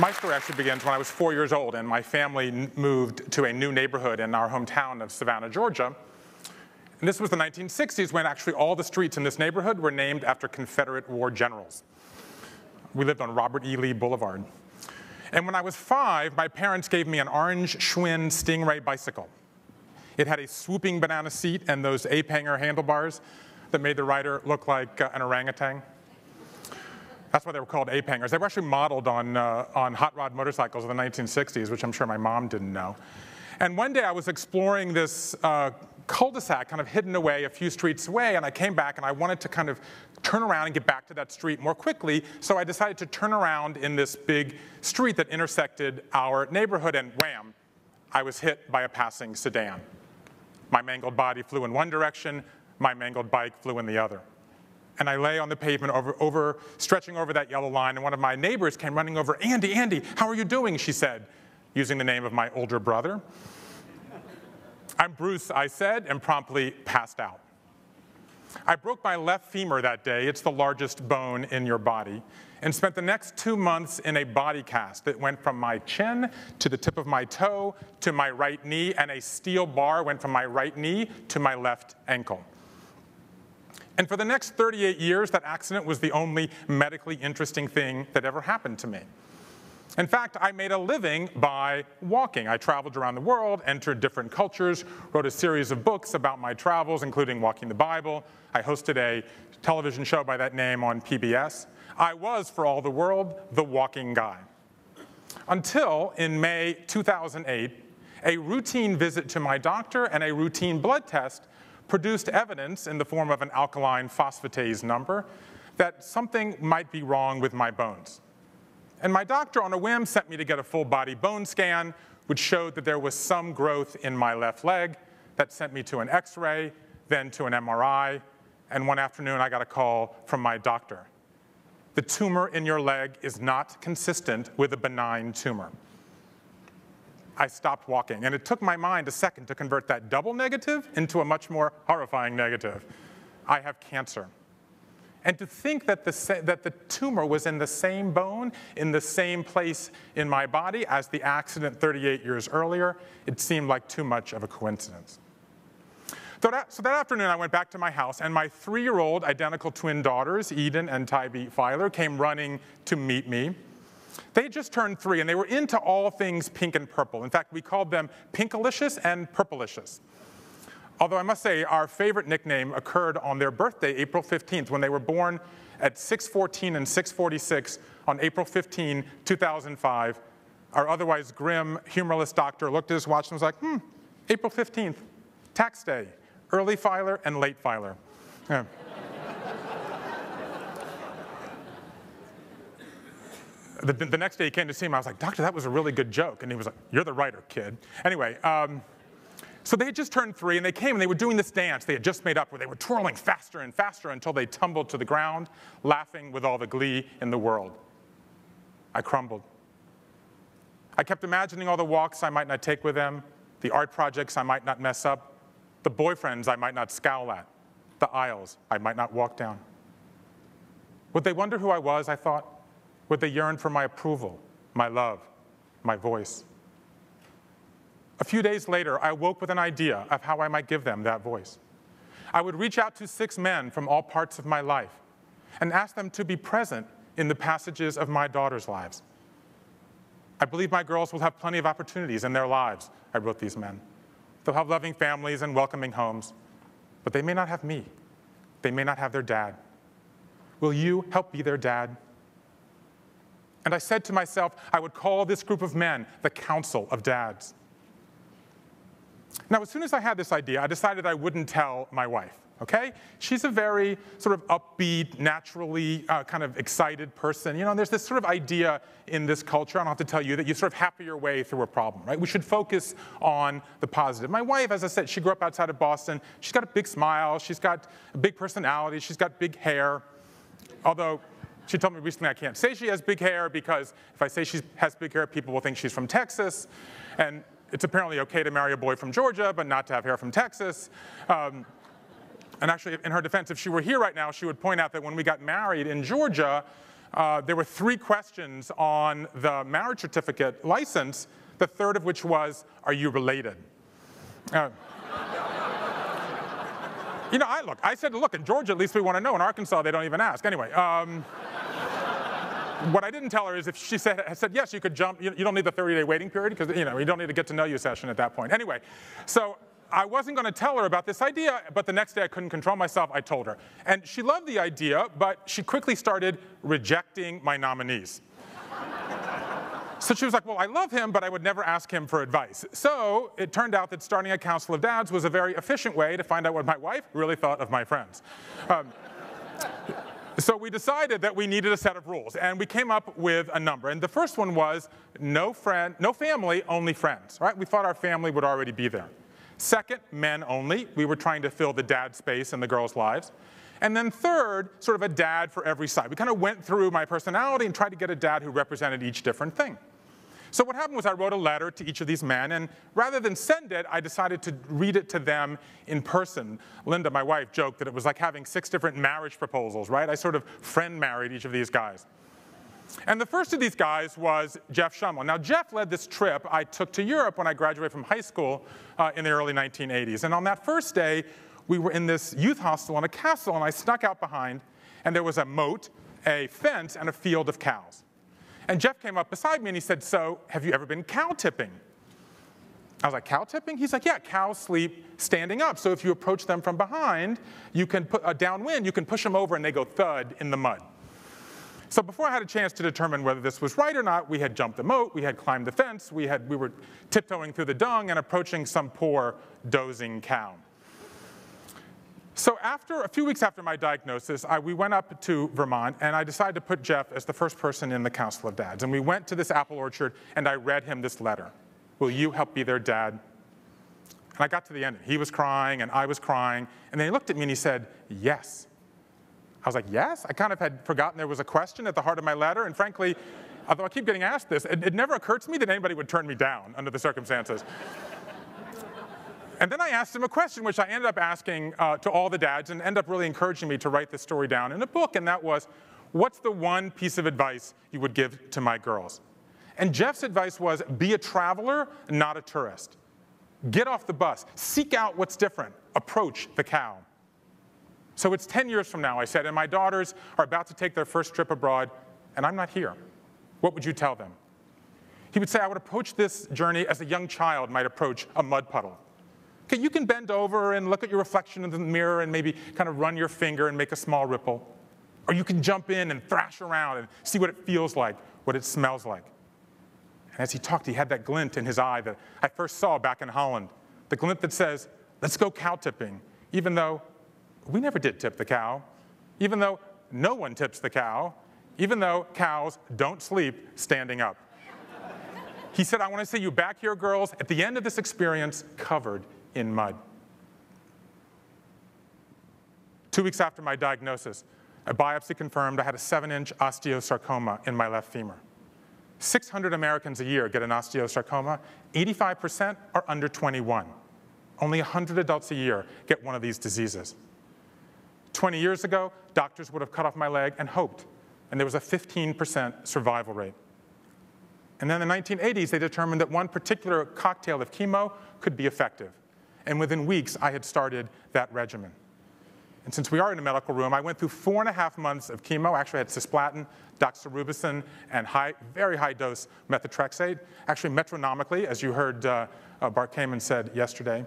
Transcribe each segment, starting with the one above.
My story actually begins when I was 4 years old and my family moved to a new neighborhood in our hometown of Savannah, Georgia. And this was the 1960s when actually all the streets in this neighborhood were named after Confederate war generals. We lived on Robert E. Lee Boulevard. And when I was 5, my parents gave me an orange Schwinn Stingray bicycle. It had a swooping banana seat and those ape-hanger handlebars that made the rider look like an orangutan. That's why they were called ape-hangers. They were actually modeled on hot rod motorcycles in the 1960s, which I'm sure my mom didn't know. And one day I was exploring this cul-de-sac kind of hidden away a few streets away, and I came back and I wanted to kind of turn around and get back to that street more quickly, so I decided to turn around in this big street that intersected our neighborhood, and wham, I was hit by a passing sedan. My mangled body flew in one direction, my mangled bike flew in the other. And I lay on the pavement stretching over that yellow line, and one of my neighbors came running over. Andy, how are you doing?" she said, using the name of my older brother. "I'm Bruce," I said, and promptly passed out. I broke my left femur that day. It's the largest bone in your body, and spent the next 2 months in a body cast that went from my chin to the tip of my toe to my right knee, and a steel bar went from my right knee to my left ankle. And for the next 38 years, that accident was the only medically interesting thing that ever happened to me. In fact, I made a living by walking. I traveled around the world, entered different cultures, wrote a series of books about my travels, including Walking the Bible. I hosted a television show by that name on PBS. I was, for all the world, the walking guy. Until, in May 2008, a routine visit to my doctor and a routine blood test produced evidence in the form of an alkaline phosphatase number that something might be wrong with my bones. And my doctor, on a whim, sent me to get a full-body bone scan, which showed that there was some growth in my left leg. That sent me to an X-ray, then to an MRI, and one afternoon I got a call from my doctor. "The tumor in your leg is not consistent with a benign tumor." I stopped walking, and it took my mind a second to convert that double negative into a much more horrifying negative. I have cancer. And to think that the tumor was in the same bone, in the same place in my body as the accident 38 years earlier, it seemed like too much of a coincidence. So that afternoon, I went back to my house, and my 3-year-old identical twin daughters, Eden and Tybee Feiler, came running to meet me. They had just turned 3, and they were into all things pink and purple. In fact, we called them Pinkalicious and Purplicious. Although I must say, our favorite nickname occurred on their birthday, April 15th, when they were born at 6:14 and 6:46 on April 15, 2005. Our otherwise grim, humorless doctor looked at his watch and was like, April 15th, tax day, early filer and late filer. Yeah. The next day he came to see him, I was like, "Doctor, that was a really good joke." And he was like, "You're the writer, kid." Anyway, so they had just turned 3, and they came and they were doing this dance they had just made up where they were twirling faster and faster until they tumbled to the ground, laughing with all the glee in the world. I crumbled. I kept imagining all the walks I might not take with them, the art projects I might not mess up, the boyfriends I might not scowl at, the aisles I might not walk down. Would they wonder who I was, I thought? Would they yearn for my approval, my love, my voice? A few days later, I woke with an idea of how I might give them that voice. I would reach out to 6 men from all parts of my life and ask them to be present in the passages of my daughters' lives. "I believe my girls will have plenty of opportunities in their lives," I wrote these men. "They'll have loving families and welcoming homes, but they may not have me. They may not have their dad. Will you help be their dad?" And I said to myself, I would call this group of men the Council of Dads. Now, as soon as I had this idea, I decided I wouldn't tell my wife, okay? She's a very sort of upbeat, naturally kind of excited person. You know, there's this sort of idea in this culture, I don't have to tell you, that you sort of happy your way through a problem, right? We should focus on the positive. My wife, as I said, she grew up outside of Boston. She's got a big smile. She's got a big personality. She's got big hair, although she told me recently I can't say she has big hair because if I say she has big hair, people will think she's from Texas. And it's apparently okay to marry a boy from Georgia, but not to have hair from Texas. And actually, in her defense, if she were here right now, she would point out that when we got married in Georgia, there were 3 questions on the marriage certificate license, the third of which was, are you related? You know, I said, look, in Georgia, at least we want to know. In Arkansas, they don't even ask. Anyway, what I didn't tell her is if she said yes, you could jump. You don't need the 30-day waiting period because, you know, you don't need a get-to-know-you session at that point. Anyway, so I wasn't going to tell her about this idea, but the next day I couldn't control myself. I told her. And she loved the idea, but she quickly started rejecting my nominees. So she was like, well, I love him, but I would never ask him for advice. So it turned out that starting a council of dads was a very efficient way to find out what my wife really thought of my friends. So we decided that we needed a set of rules, and we came up with a number. And the first one was no family, only friends. Right? We thought our family would already be there. Second, men only. We were trying to fill the dad space in the girls' lives. And then third, sort of a dad for every side. We kind of went through my personality and tried to get a dad who represented each different thing. So what happened was I wrote a letter to each of these men, and rather than send it, I decided to read it to them in person. Linda, my wife, joked that it was like having 6 different marriage proposals, right? I sort of friend married each of these guys. And the first of these guys was Jeff Schummel. Now, Jeff led this trip I took to Europe when I graduated from high school in the early 1980s. And on that first day, we were in this youth hostel on a castle, and I snuck out behind, and there was a moat, a fence, and a field of cows. And Jeff came up beside me and he said, so have you ever been cow tipping? I was like, cow tipping? He's like, yeah, cows sleep standing up. So if you approach them from behind, you can put a downwind, you can push them over and they go thud in the mud. So before I had a chance to determine whether this was right or not, we had jumped the moat, we had climbed the fence, we were tiptoeing through the dung and approaching some poor dozing cow. So a few weeks after my diagnosis, we went up to Vermont, and I decided to put Jeff as the first person in the Council of Dads. And we went to this apple orchard, and I read him this letter. Will you help be their dad? And I got to the end. He was crying, and I was crying. And then he looked at me, and he said, yes. I was like, yes? I kind of had forgotten there was a question at the heart of my letter. And frankly, although I keep getting asked this, it never occurred to me that anybody would turn me down under the circumstances. And then I asked him a question, which I ended up asking to all the dads and ended up really encouraging me to write this story down in a book, and that was, what's the one piece of advice you would give to my girls? And Jeff's advice was, be a traveler, not a tourist. Get off the bus. Seek out what's different. Approach the cow. So it's 10 years from now, I said, and my daughters are about to take their first trip abroad, and I'm not here. What would you tell them? He would say, I would approach this journey as a young child might approach a mud puddle. Okay, you can bend over and look at your reflection in the mirror and maybe kind of run your finger and make a small ripple. Or you can jump in and thrash around and see what it feels like, what it smells like. And as he talked, he had that glint in his eye that I first saw back in Holland. The glint that says, let's go cow tipping, even though we never did tip the cow, even though no one tips the cow, even though cows don't sleep standing up. He said, I want to see you back here, girls, at the end of this experience, covered in mud. 2 weeks after my diagnosis, a biopsy confirmed I had a 7-inch osteosarcoma in my left femur. 600 Americans a year get an osteosarcoma. 85% are under 21. Only 100 adults a year get one of these diseases. 20 years ago, doctors would have cut off my leg and hoped, and there was a 15% survival rate. And then in the 1980s, they determined that one particular cocktail of chemo could be effective. And within weeks, I had started that regimen. And since we are in a medical room, I went through 4.5 months of chemo. Actually, I had cisplatin, doxorubicin, and very high-dose methotrexate, actually metronomically, as you heard Bart Kamen said yesterday.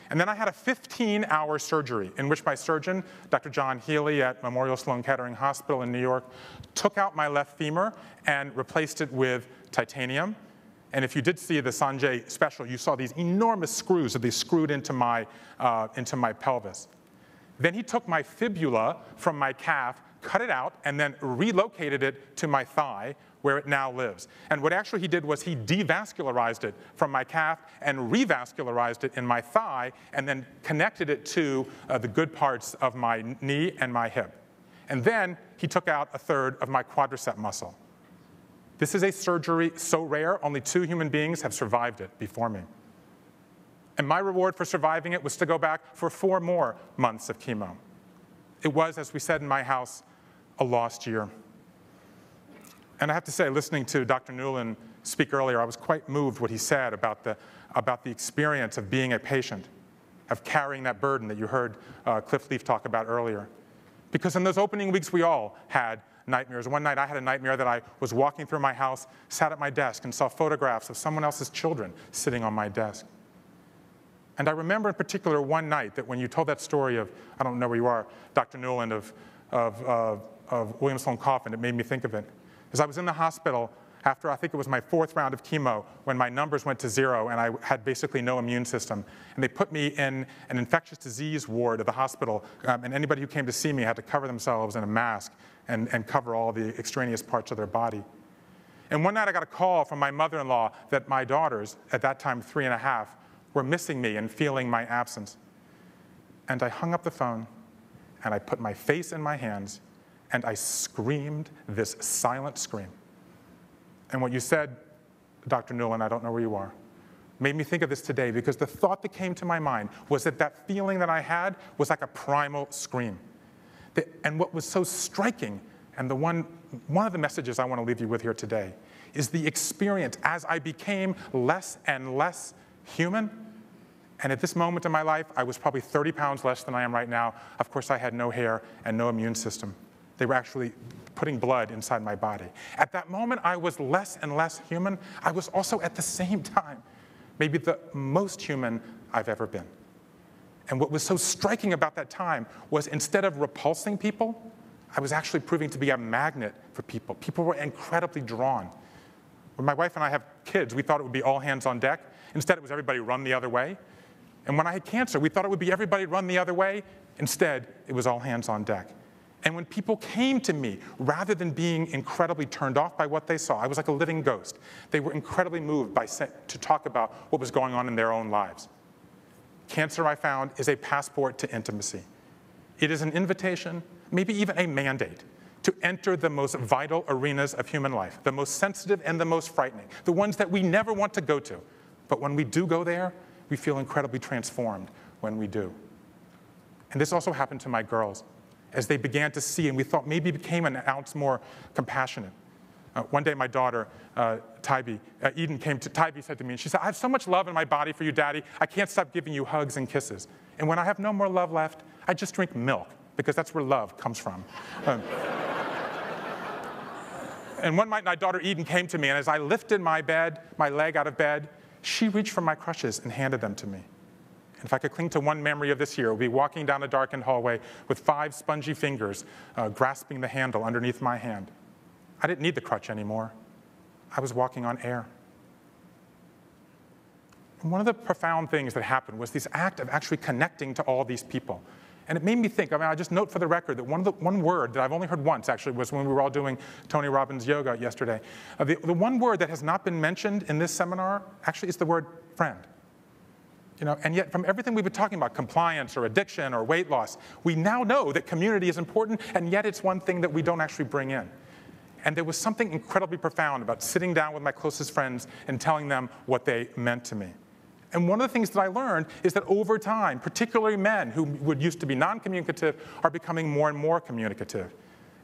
And then I had a 15-hour surgery in which my surgeon, Dr. John Healy at Memorial Sloan Kettering Hospital in New York, took out my left femur and replaced it with titanium. And if you did see the Sanjay special, you saw these enormous screws that they screwed into my pelvis. Then he took my fibula from my calf, cut it out, and then relocated it to my thigh, where it now lives. And what actually he did was he devascularized it from my calf and revascularized it in my thigh, and then connected it to the good parts of my knee and my hip. And then he took out a third of my quadricep muscle. This is a surgery so rare, only 2 human beings have survived it before me. And my reward for surviving it was to go back for 4 more months of chemo. It was, as we said in my house, a lost year. And I have to say, listening to Dr. Newland speak earlier, I was quite moved what he said about the experience of being a patient, of carrying that burden that you heard Cliff Leaf talk about earlier. Because in those opening weeks, we all had nightmares. One night I had a nightmare that I was walking through my house, sat at my desk, and saw photographs of someone else's children sitting on my desk. And I remember in particular one night that when you told that story of, I don't know where you are, Dr. Newland, of William Sloane Coffin, it made me think of it. As I was in the hospital after, I think it was my 4th round of chemo, when my numbers went to 0 and I had basically no immune system. And they put me in an infectious disease ward of the hospital, and anybody who came to see me had to cover themselves in a mask and cover all the extraneous parts of their body. And one night I got a call from my mother-in-law that my daughters, at that time 3 and a half, were missing me and feeling my absence. And I hung up the phone, and I put my face in my hands, and I screamed this silent scream. And what you said, Dr. Newland, I don't know where you are, made me think of this today, because the thought that came to my mind was that that feeling that I had was like a primal scream. And what was so striking, and one of the messages I want to leave you with here today, is the experience as I became less and less human. And at this moment in my life, I was probably 30 pounds less than I am right now. Of course, I had no hair and no immune system. They were actually putting blood inside my body. At that moment, I was less and less human. I was also, at the same time, maybe the most human I've ever been. And what was so striking about that time was, instead of repulsing people, I was actually proving to be a magnet for people. People were incredibly drawn. When my wife and I have kids, we thought it would be all hands on deck. Instead, it was everybody run the other way. And when I had cancer, we thought it would be everybody run the other way. Instead, it was all hands on deck. And when people came to me, rather than being incredibly turned off by what they saw, I was like a living ghost. They were incredibly moved to talk about what was going on in their own lives. Cancer, I found, is a passport to intimacy. It is an invitation, maybe even a mandate, to enter the most vital arenas of human life, the most sensitive and the most frightening, the ones that we never want to go to. But when we do go there, we feel incredibly transformed when we do. And this also happened to my girls, as they began to see, and we thought maybe became an ounce more compassionate. One day my daughter, Tybee said to me, and she said, "I have so much love in my body for you, Daddy. I can't stop giving you hugs and kisses. And when I have no more love left, I just drink milk, because that's where love comes from." And one night my daughter Eden came to me, and as I lifted my leg out of bed, she reached for my crutches and handed them to me. If I could cling to one memory of this year, it would be walking down a darkened hallway with 5 spongy fingers grasping the handle underneath my hand. I didn't need the crutch anymore. I was walking on air. And one of the profound things that happened was this act of actually connecting to all these people. And it made me think, I just note for the record that one word that I've only heard once, actually, was when we were all doing Tony Robbins yoga yesterday. The one word that has not been mentioned in this seminar actually is the word friend. And yet from everything we've been talking about, compliance or addiction or weight loss, we now know that community is important, and yet it's one thing that we don't actually bring in. And there was something incredibly profound about sitting down with my closest friends and telling them what they meant to me. And one of the things that I learned is that over time, particularly men who would used to be non-communicative are becoming more and more communicative.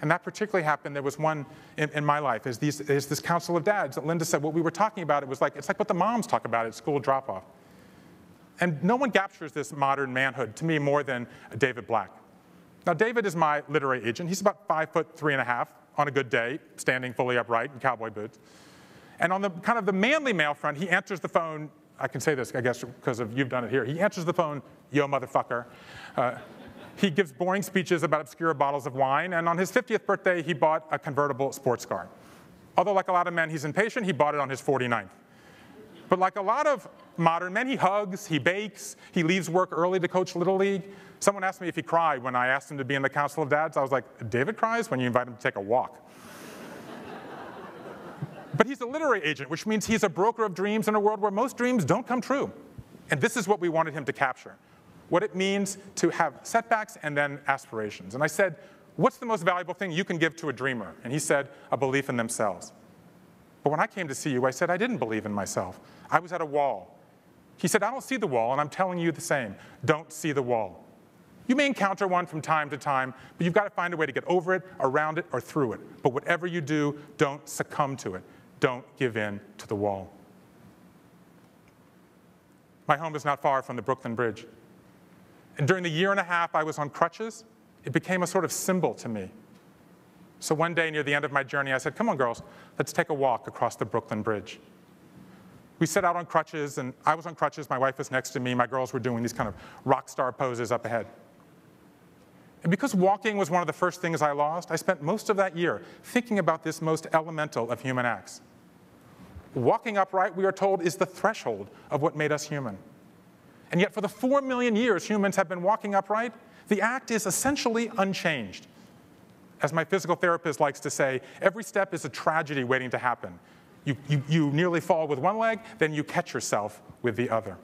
And that particularly happened, there was one in my life, is this council of dads that Linda said, what we were talking about, it's like what the moms talk about at school drop-off. And no one captures this modern manhood, to me, more than David Black. Now, David is my literary agent. He's about 5'3½" on a good day, standing fully upright in cowboy boots. And on the kind of the manly male front, he answers the phone. I can say this, I guess, because you've done it here. He answers the phone, "Yo, motherfucker." He gives boring speeches about obscure bottles of wine. And on his 50th birthday, he bought a convertible sports car. Although, like a lot of men, he's impatient. He bought it on his 49th. But like a lot of modern men, he hugs, he bakes, he leaves work early to coach Little League. Someone asked me if he cried when I asked him to be in the Council of Dads. I was like, David cries when you invite him to take a walk. But he's a literary agent, which means he's a broker of dreams in a world where most dreams don't come true. And this is what we wanted him to capture, what it means to have setbacks and then aspirations. And I said, what's the most valuable thing you can give to a dreamer? And he said, a belief in themselves. But when I came to see you, I said I didn't believe in myself. I was at a wall. He said, I don't see the wall, and I'm telling you the same. Don't see the wall. You may encounter one from time to time, but you've got to find a way to get over it, around it, or through it. But whatever you do, don't succumb to it. Don't give in to the wall. My home is not far from the Brooklyn Bridge. And during the year and a half I was on crutches, it became a sort of symbol to me. So one day near the end of my journey, I said, come on, girls, let's take a walk across the Brooklyn Bridge. We set out on crutches, and I was on crutches, my wife was next to me, my girls were doing these kind of rock star poses up ahead. And because walking was one of the first things I lost, I spent most of that year thinking about this most elemental of human acts. Walking upright, we are told, is the threshold of what made us human. And yet for the 4 million years humans have been walking upright, the act is essentially unchanged. As my physical therapist likes to say, every step is a tragedy waiting to happen. You nearly fall with one leg, then you catch yourself with the other.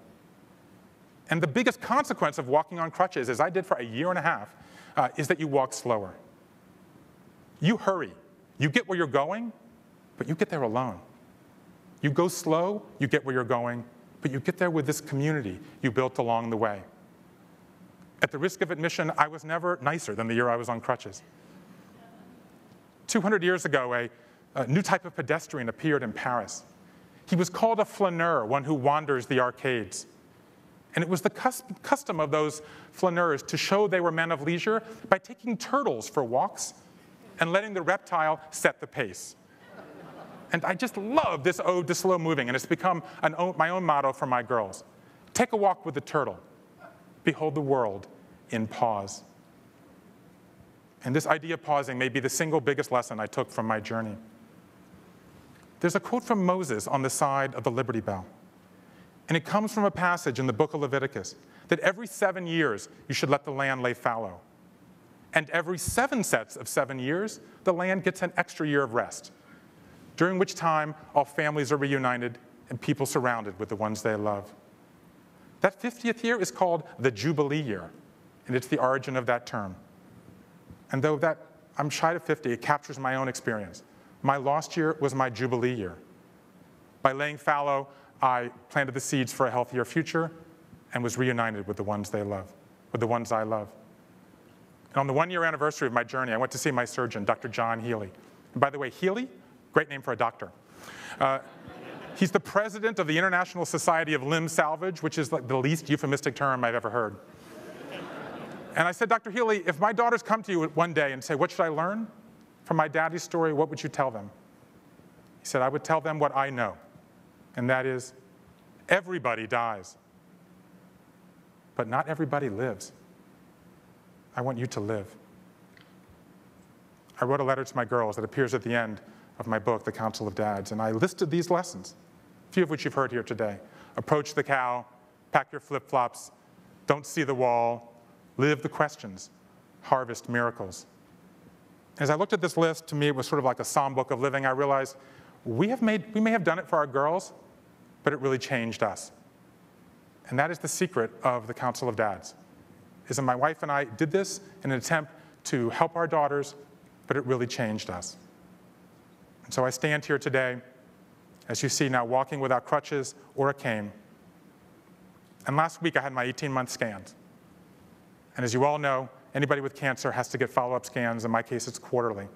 And the biggest consequence of walking on crutches, as I did for a year and a half, is that you walk slower. You hurry. You get where you're going, but you get there alone. You go slow, you get where you're going, but you get there with this community you built along the way. At the risk of admission, I was never nicer than the year I was on crutches. 200 years ago, a new type of pedestrian appeared in Paris. He was called a flaneur, one who wanders the arcades. And it was the custom of those flaneurs to show they were men of leisure by taking turtles for walks and letting the reptile set the pace. And I just love this ode to slow moving, and it's become my own motto for my girls. Take a walk with the turtle. Behold the world in pause. And this idea of pausing may be the single biggest lesson I took from my journey. There's a quote from Moses on the side of the Liberty Bell. And it comes from a passage in the book of Leviticus that every 7 years you should let the land lay fallow. And every 7 sets of 7 years, the land gets an extra year of rest, during which time all families are reunited and people surrounded with the ones they love. That 50th year is called the Jubilee year, and it's the origin of that term. And though I'm shy of 50, it captures my own experience. My lost year was my Jubilee year. By laying fallow, I planted the seeds for a healthier future and was reunited with the ones I love. And on the 1-year anniversary of my journey, I went to see my surgeon, Dr. John Healy. And by the way, Healy, great name for a doctor. He's the president of the International Society of Limb Salvage, which is like the least euphemistic term I've ever heard. And I said, Dr. Healy, if my daughters come to you one day and say, what should I learn from my daddy's story, what would you tell them? He said, I would tell them what I know. And that is, everybody dies, but not everybody lives. I want you to live. I wrote a letter to my girls that appears at the end of my book, The Council of Dads, and I listed these lessons, a few of which you've heard here today. Approach the cow, pack your flip-flops, don't see the wall, live the questions, harvest miracles. As I looked at this list, to me it was sort of like a psalm book of living. I realized we may have done it for our girls, but it really changed us. And that is the secret of the Council of Dads, is that my wife and I did this in an attempt to help our daughters, but it really changed us. And so I stand here today, as you see now, walking without crutches or a cane. And last week I had my 18-month scans. And as you all know, anybody with cancer has to get follow-up scans. In my case, it's quarterly.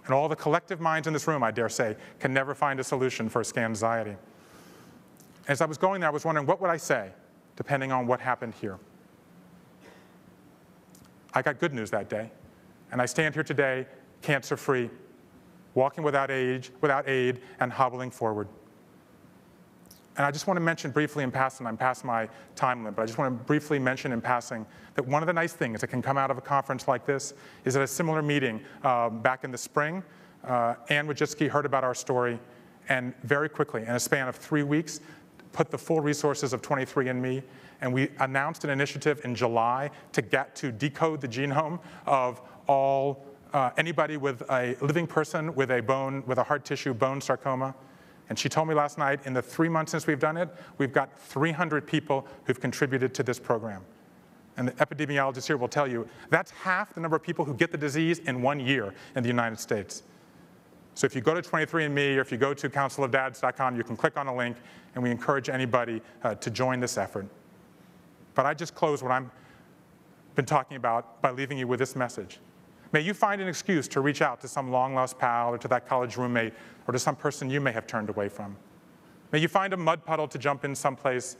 And all the collective minds in this room, I dare say, can never find a solution for scan anxiety. As I was going there, I was wondering, what would I say, depending on what happened here? I got good news that day, and I stand here today, cancer-free, walking without aid, and hobbling forward. And I just want to mention briefly in passing, I'm past my time limit, but I just want to briefly mention in passing that one of the nice things that can come out of a conference like this is at a similar meeting back in the spring, Ann Wojcicki heard about our story, and very quickly, in a span of 3 weeks, put the full resources of 23andMe, and we announced an initiative in July to decode the genome of all anybody with a living person with a hard tissue bone sarcoma. And she told me last night, in the 3 months since we've done it, we've got 300 people who've contributed to this program. And the epidemiologist here will tell you, that's half the number of people who get the disease in 1 year in the United States. So if you go to 23andMe or if you go to councilofdads.com, you can click on a link, and we encourage anybody to join this effort. But I just close what I'm been talking about by leaving you with this message. May you find an excuse to reach out to some long-lost pal or to that college roommate or to some person you may have turned away from. May you find a mud puddle to jump in someplace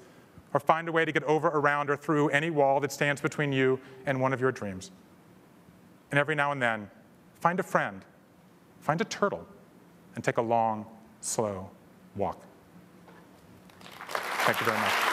or find a way to get over, around, or through any wall that stands between you and one of your dreams. And every now and then, find a friend, find a turtle, and take a long, slow walk. Thank you very much.